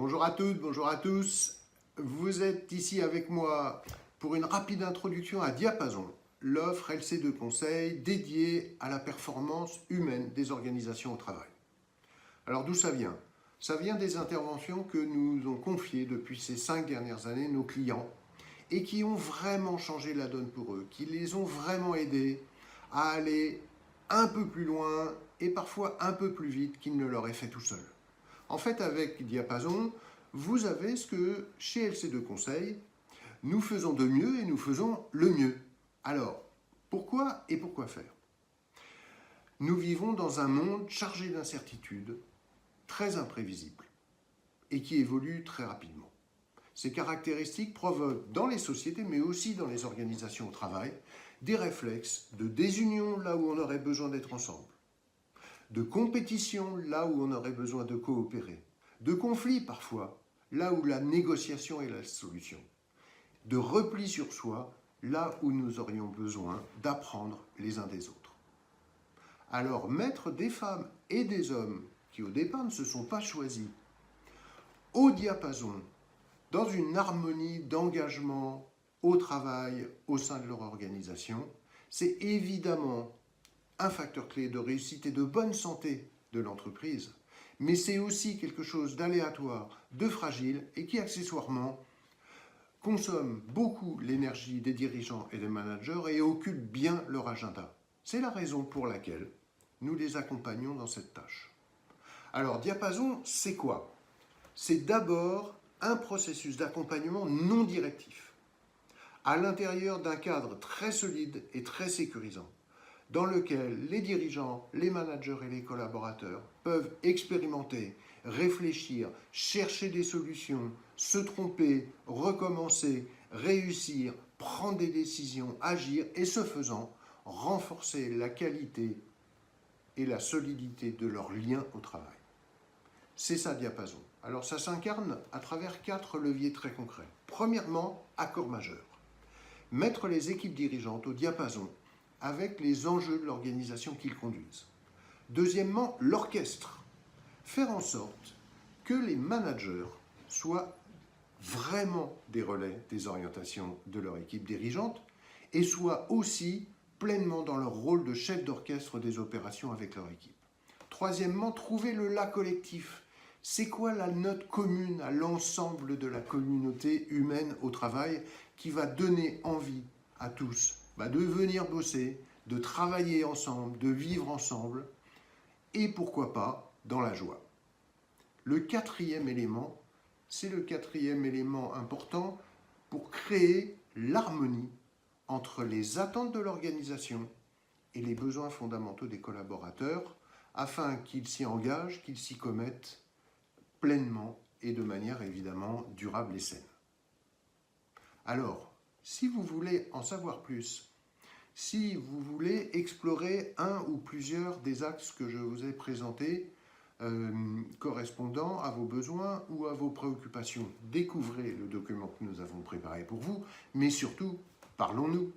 Bonjour à toutes, bonjour à tous. Vous êtes ici avec moi pour une rapide introduction à Diapason, l'offre LC de conseil dédiée à la performance humaine des organisations au travail. Alors d'où ça vient? Ça vient des interventions que nous ont confiées depuis ces 5 dernières années nos clients et qui ont vraiment changé la donne pour eux, qui les ont vraiment aidés à aller un peu plus loin et parfois un peu plus vite qu'ils ne l'auraient fait tout seuls. En fait, avec Diapason, vous avez ce que chez LC2 Conseil, nous faisons de mieux et nous faisons le mieux. Alors, pourquoi et pourquoi faire? Nous vivons dans un monde chargé d'incertitudes, très imprévisible et qui évolue très rapidement. Ces caractéristiques provoquent dans les sociétés, mais aussi dans les organisations au travail, des réflexes de désunion là où on aurait besoin d'être ensemble, de compétition là où on aurait besoin de coopérer, de conflits parfois là où la négociation est la solution, de repli sur soi là où nous aurions besoin d'apprendre les uns des autres. Alors mettre des femmes et des hommes qui au départ ne se sont pas choisis au diapason, dans une harmonie d'engagement au travail au sein de leur organisation, c'est évidemment un facteur clé de réussite et de bonne santé de l'entreprise, mais c'est aussi quelque chose d'aléatoire, de fragile et qui accessoirement consomme beaucoup l'énergie des dirigeants et des managers et occupe bien leur agenda. C'est la raison pour laquelle nous les accompagnons dans cette tâche. Alors, Diapason, c'est quoi? C'est d'abord un processus d'accompagnement non directif, à l'intérieur d'un cadre très solide et très sécurisant, dans lequel les dirigeants, les managers et les collaborateurs peuvent expérimenter, réfléchir, chercher des solutions, se tromper, recommencer, réussir, prendre des décisions, agir et ce faisant, renforcer la qualité et la solidité de leurs liens au travail. C'est ça Diapason. Alors ça s'incarne à travers 4 leviers très concrets. Premièrement, accord majeur. Mettre les équipes dirigeantes au diapason avec les enjeux de l'organisation qu'ils conduisent. Deuxièmement, l'orchestre. Faire en sorte que les managers soient vraiment des relais des orientations de leur équipe dirigeante et soient aussi pleinement dans leur rôle de chef d'orchestre des opérations avec leur équipe. Troisièmement, trouver le là collectif. C'est quoi la note commune à l'ensemble de la communauté humaine au travail qui va donner envie à tous de venir bosser, de travailler ensemble, de vivre ensemble et pourquoi pas dans la joie. Le quatrième élément, c'est le quatrième élément important pour créer l'harmonie entre les attentes de l'organisation et les besoins fondamentaux des collaborateurs afin qu'ils s'y engagent, qu'ils s'y commettent pleinement et de manière évidemment durable et saine. Alors, si vous voulez en savoir plus, si vous voulez explorer un ou plusieurs des axes que je vous ai présentés correspondant à vos besoins ou à vos préoccupations, découvrez le document que nous avons préparé pour vous, mais surtout, parlons-nous.